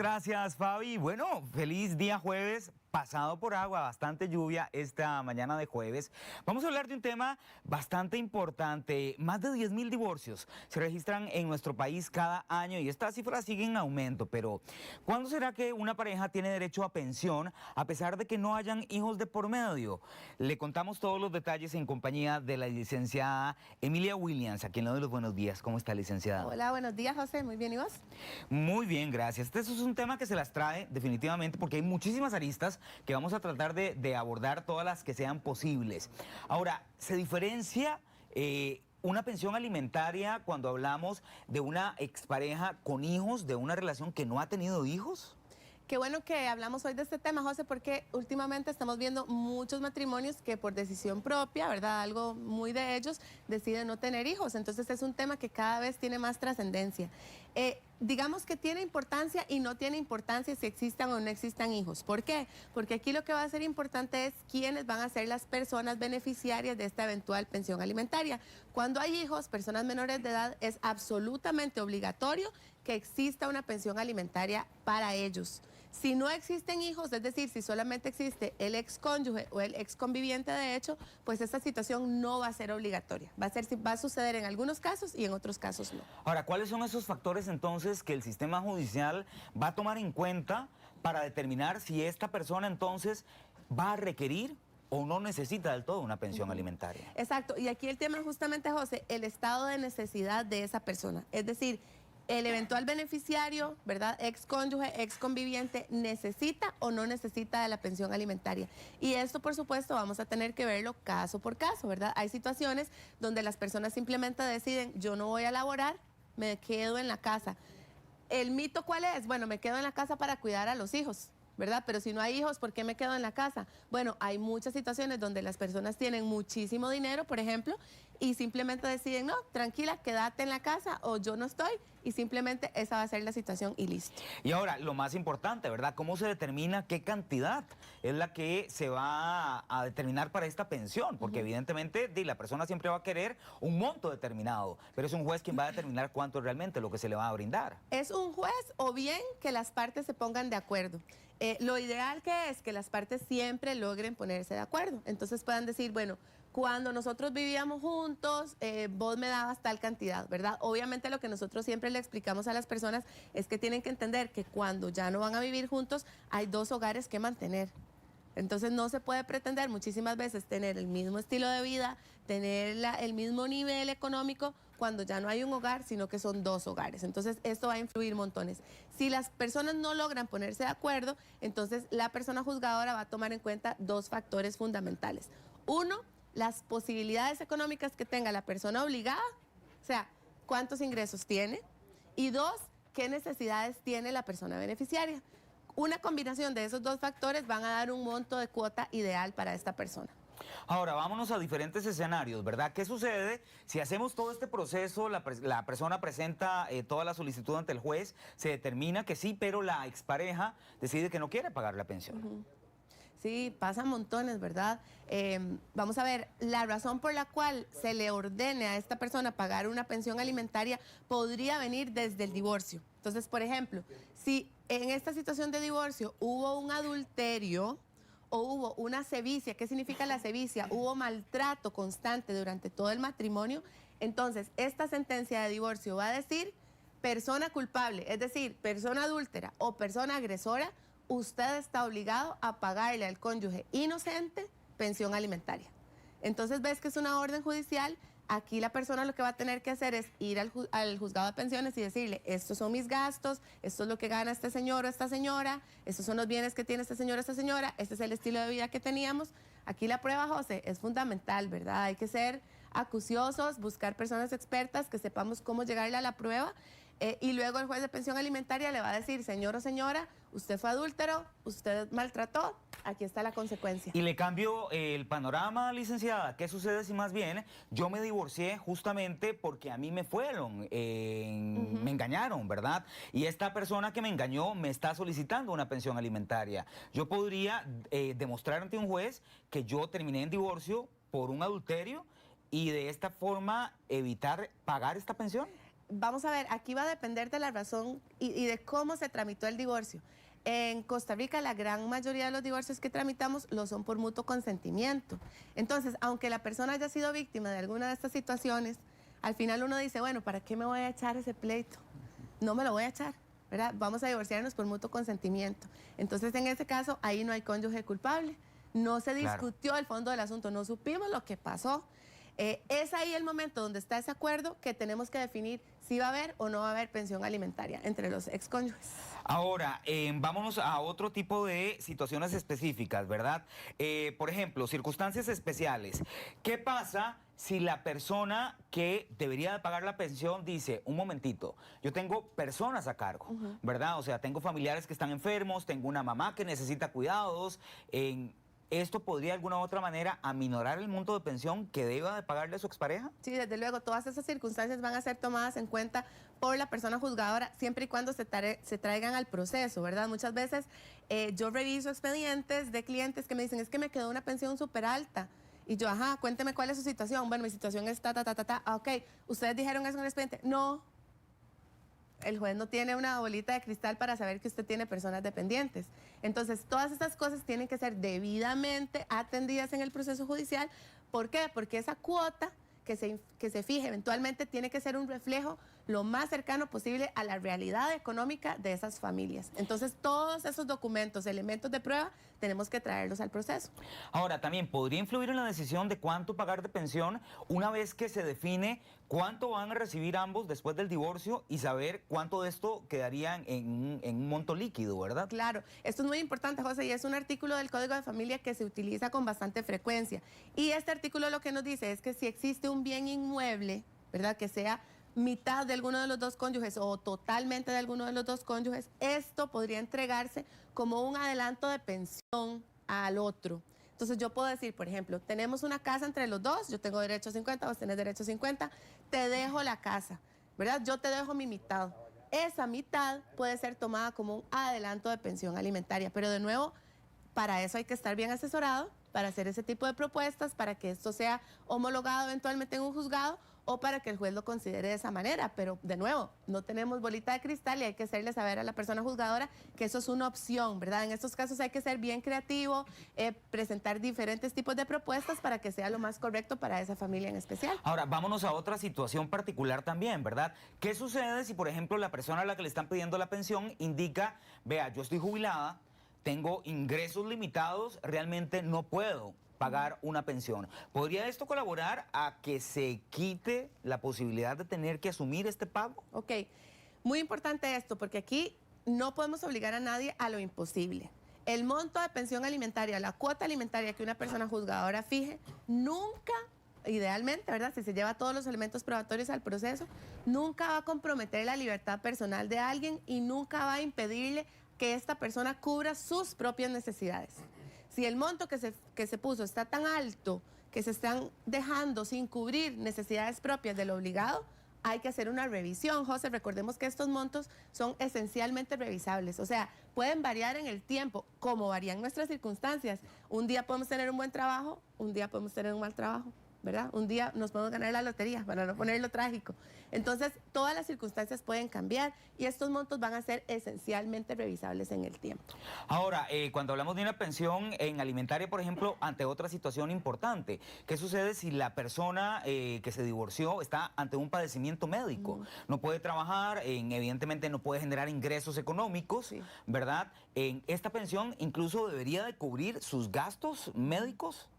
gracias, Fabi. Bueno, feliz día jueves, pasado por agua, bastante lluvia esta mañana de jueves. Vamos a hablar de un tema bastante importante. Más de 10.000 divorcios se registran en nuestro país cada año y esta cifra sigue en aumento. Pero, ¿cuándo será que una pareja tiene derecho a pensión a pesar de que no hayan hijos de por medio? Le contamos todos los detalles en compañía de la licenciada Emilia Williams, a quien le doy los buenos días. ¿Cómo está, licenciada? Hola, buenos días, José. Muy bien, ¿y vos? Muy bien, gracias. Este es un tema que se las trae definitivamente porque hay muchísimas aristas que vamos a tratar de abordar todas las que sean posibles. Ahora, ¿se diferencia una pensión alimentaria cuando hablamos de una expareja con hijos, de una relación que no ha tenido hijos? Qué bueno que hablamos hoy de este tema, José, porque últimamente estamos viendo muchos matrimonios que por decisión propia, ¿verdad? Algo muy de ellos, deciden no tener hijos. Entonces es un tema que cada vez tiene más trascendencia. Digamos que tiene importancia y no tiene importancia si existan o no existan hijos. ¿Por qué? Porque aquí lo que va a ser importante es quiénes van a ser las personas beneficiarias de esta eventual pensión alimentaria. Cuando hay hijos, personas menores de edad, es absolutamente obligatorio que exista una pensión alimentaria para ellos. Si no existen hijos, es decir, si solamente existe el excónyuge o el exconviviente de hecho, pues esta situación no va a ser obligatoria. Va a suceder en algunos casos y en otros casos no. Ahora, ¿cuáles son esos factores entonces que el sistema judicial va a tomar en cuenta para determinar si esta persona entonces va a requerir o no necesita del todo una pensión alimentaria? Exacto, y aquí el tema es justamente, José, el estado de necesidad de esa persona. Es decir, el eventual beneficiario, ¿verdad? Excónyuge, exconviviente, ¿necesita o no necesita de la pensión alimentaria? Y esto, por supuesto, vamos a tener que verlo caso por caso, ¿verdad? Hay situaciones donde las personas simplemente deciden, yo no voy a laborar, me quedo en la casa. ¿El mito cuál es? Bueno, me quedo en la casa para cuidar a los hijos, ¿verdad? Pero si no hay hijos, ¿por qué me quedo en la casa? Bueno, hay muchas situaciones donde las personas tienen muchísimo dinero, por ejemplo, y simplemente deciden, no, tranquila, quédate en la casa o yo no estoy, y simplemente esa va a ser la situación y listo. Y ahora, lo más importante, ¿verdad? ¿Cómo se determina qué cantidad es la que se va a determinar para esta pensión? Porque evidentemente la persona siempre va a querer un monto determinado, pero es un juez quien va a determinar cuánto es realmente lo que se le va a brindar. Es un juez o bien que las partes se pongan de acuerdo. Lo ideal que es que las partes siempre logren ponerse de acuerdo. Entonces puedan decir, bueno, cuando nosotros vivíamos juntos, vos me dabas tal cantidad, ¿verdad? Obviamente lo que nosotros siempre le explicamos a las personas es que tienen que entender que cuando ya no van a vivir juntos, hay dos hogares que mantener. Entonces no se puede pretender muchísimas veces tener el mismo estilo de vida, tener el mismo nivel económico cuando ya no hay un hogar, sino que son dos hogares. Entonces esto va a influir montones. Si las personas no logran ponerse de acuerdo, entonces la persona juzgadora va a tomar en cuenta dos factores fundamentales. Uno, las posibilidades económicas que tenga la persona obligada, o sea, cuántos ingresos tiene, y dos, qué necesidades tiene la persona beneficiaria. Una combinación de esos dos factores van a dar un monto de cuota ideal para esta persona. Ahora, vámonos a diferentes escenarios, ¿verdad? ¿Qué sucede si hacemos todo este proceso, la persona presenta toda la solicitud ante el juez, se determina que sí, pero la expareja decide que no quiere pagar la pensión? Sí, pasan montones, ¿verdad? Vamos a ver, la razón por la cual se le ordene a esta persona pagar una pensión alimentaria podría venir desde el divorcio. Entonces, por ejemplo, si en esta situación de divorcio hubo un adulterio o hubo una sevicia, ¿qué significa la sevicia? Hubo maltrato constante durante todo el matrimonio, entonces esta sentencia de divorcio va a decir persona culpable, es decir, persona adúltera o persona agresora, usted está obligado a pagarle al cónyuge inocente pensión alimentaria. Entonces ves que es una orden judicial. Aquí la persona lo que va a tener que hacer es ir al juzgado de pensiones y decirle, estos son mis gastos, esto es lo que gana este señor o esta señora, estos son los bienes que tiene este señor o esta señora, este es el estilo de vida que teníamos. Aquí la prueba, José, es fundamental, ¿verdad? Hay que ser acuciosos, buscar personas expertas que sepamos cómo llegarle a la prueba. Y luego el juez de pensión alimentaria le va a decir, señor o señora, usted fue adúltero, usted maltrató, aquí está la consecuencia. Y le cambio el panorama, licenciada. ¿Qué sucede si más bien yo me divorcié justamente porque a mí me fueron, me engañaron, ¿verdad? Y esta persona que me engañó me está solicitando una pensión alimentaria. Yo podría demostrar ante un juez que yo terminé en divorcio por un adulterio y de esta forma evitar pagar esta pensión. vamos a ver, aquí va a depender de la razón y de cómo se tramitó el divorcio. En Costa Rica la gran mayoría de los divorcios que tramitamos lo son por mutuo consentimiento. Entonces, aunque la persona haya sido víctima de alguna de estas situaciones, al final uno dice, bueno, ¿para qué me voy a echar ese pleito? No me lo voy a echar, ¿verdad? Vamos a divorciarnos por mutuo consentimiento. Entonces, en ese caso, ahí no hay cónyuge culpable. No se discutió el fondo del asunto, no supimos lo que pasó. Es ahí el momento donde está ese acuerdo que tenemos que definir si va a haber o no va a haber pensión alimentaria entre los excónyuges. Ahora, vámonos a otro tipo de situaciones específicas, ¿verdad? Por ejemplo, circunstancias especiales. ¿Qué pasa si la persona que debería de pagar la pensión dice, un momentito, yo tengo personas a cargo, ¿verdad? O sea, tengo familiares que están enfermos, tengo una mamá que necesita cuidados, ¿esto podría de alguna u otra manera aminorar el monto de pensión que deba de pagarle a su expareja? Sí, desde luego, todas esas circunstancias van a ser tomadas en cuenta por la persona juzgadora siempre y cuando se traigan al proceso, ¿verdad? Muchas veces yo reviso expedientes de clientes que me dicen, es que me quedó una pensión súper alta. Y yo, ajá, cuénteme cuál es su situación. Bueno, mi situación es Ah, ok, ¿ustedes dijeron eso en el expediente? No. El juez no tiene una bolita de cristal para saber que usted tiene personas dependientes. Entonces, todas estas cosas tienen que ser debidamente atendidas en el proceso judicial. ¿Por qué? Porque esa cuota que se fije eventualmente tiene que ser un reflejo lo más cercano posible a la realidad económica de esas familias. Entonces, todos esos documentos, elementos de prueba, tenemos que traerlos al proceso. Ahora, también podría influir en la decisión de cuánto pagar de pensión una vez que se define cuánto van a recibir ambos después del divorcio y saber cuánto de esto quedaría en un monto líquido, ¿verdad? Claro, esto es muy importante, José, y es un artículo del Código de Familia que se utiliza con bastante frecuencia. Y este artículo lo que nos dice es que si existe un bien inmueble, ¿verdad?, que sea mitad de alguno de los dos cónyuges o totalmente de alguno de los dos cónyuges, esto podría entregarse como un adelanto de pensión al otro. Entonces yo puedo decir, por ejemplo, tenemos una casa entre los dos, yo tengo derecho a 50, vos tenés derecho a 50, te dejo la casa, ¿verdad? Yo te dejo mi mitad. Esa mitad puede ser tomada como un adelanto de pensión alimentaria, pero de nuevo, para eso hay que estar bien asesorado, para hacer ese tipo de propuestas, para que esto sea homologado eventualmente en un juzgado o para que el juez lo considere de esa manera. Pero, de nuevo, no tenemos bolita de cristal y hay que hacerle saber a la persona juzgadora que eso es una opción, ¿verdad? En estos casos hay que ser bien creativo, presentar diferentes tipos de propuestas para que sea lo más correcto para esa familia en especial. Ahora, vámonos a otra situación particular también, ¿verdad? ¿Qué sucede si, por ejemplo, la persona a la que le están pidiendo la pensión indica, vea, yo estoy jubilada, tengo ingresos limitados, realmente no puedo pagar una pensión? ¿Podría esto colaborar a que se quite la posibilidad de tener que asumir este pago? Ok, muy importante esto, porque aquí no podemos obligar a nadie a lo imposible. El monto de pensión alimentaria, la cuota alimentaria que una persona juzgadora fije, nunca, idealmente, ¿verdad?, si se lleva todos los elementos probatorios al proceso, nunca va a comprometer la libertad personal de alguien y nunca va a impedirle que esta persona cubra sus propias necesidades. Si el monto que se puso está tan alto que se están dejando sin cubrir necesidades propias del obligado, hay que hacer una revisión, José. Recordemos que estos montos son esencialmente revisables, o sea, pueden variar en el tiempo, como varían nuestras circunstancias. Un día podemos tener un buen trabajo, un día podemos tener un mal trabajo, ¿verdad? Un día nos podemos ganar la lotería, para no ponerlo trágico. Entonces, todas las circunstancias pueden cambiar y estos montos van a ser esencialmente revisables en el tiempo. Ahora, cuando hablamos de una pensión en alimentaria, por ejemplo, ante otra situación importante, ¿qué sucede si la persona que se divorció está ante un padecimiento médico? No puede trabajar, evidentemente no puede generar ingresos económicos, Sí. ¿verdad? ¿Esta pensión incluso debería de cubrir sus gastos médicos?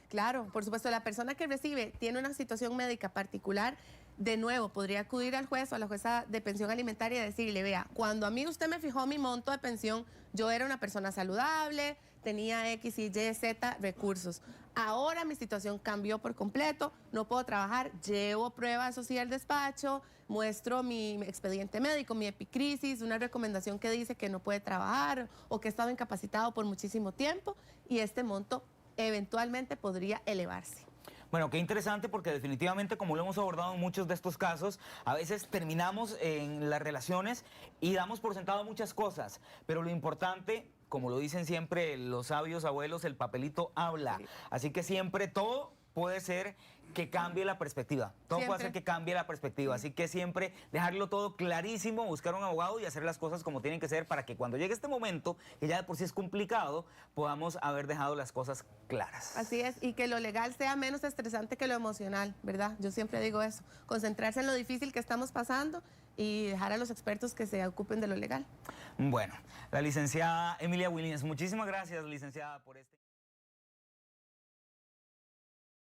Claro, por supuesto, la persona que recibe tiene una situación médica particular, de nuevo, podría acudir al juez o a la jueza de pensión alimentaria y decirle, vea, cuando a mí usted me fijó mi monto de pensión, yo era una persona saludable, tenía X, Y, Z recursos. Ahora mi situación cambió por completo, no puedo trabajar, llevo pruebas así al despacho, muestro mi expediente médico, mi epicrisis, una recomendación que dice que no puede trabajar o que ha estado incapacitado por muchísimo tiempo y este monto eventualmente podría elevarse. Bueno, qué interesante porque definitivamente, como lo hemos abordado en muchos de estos casos, a veces terminamos en las relaciones y damos por sentado muchas cosas, pero lo importante, como lo dicen siempre los sabios abuelos, el papelito habla. Sí. Así que siempre todo puede ser que cambie la perspectiva. Todo puede hacer que cambie la perspectiva. Así que siempre dejarlo todo clarísimo, buscar un abogado y hacer las cosas como tienen que ser para que cuando llegue este momento, que ya de por sí es complicado, podamos haber dejado las cosas claras. Así es, y que lo legal sea menos estresante que lo emocional, ¿verdad? Yo siempre digo eso, concentrarse en lo difícil que estamos pasando y dejar a los expertos que se ocupen de lo legal. Bueno, la licenciada Emilia Williams, muchísimas gracias, licenciada, por este...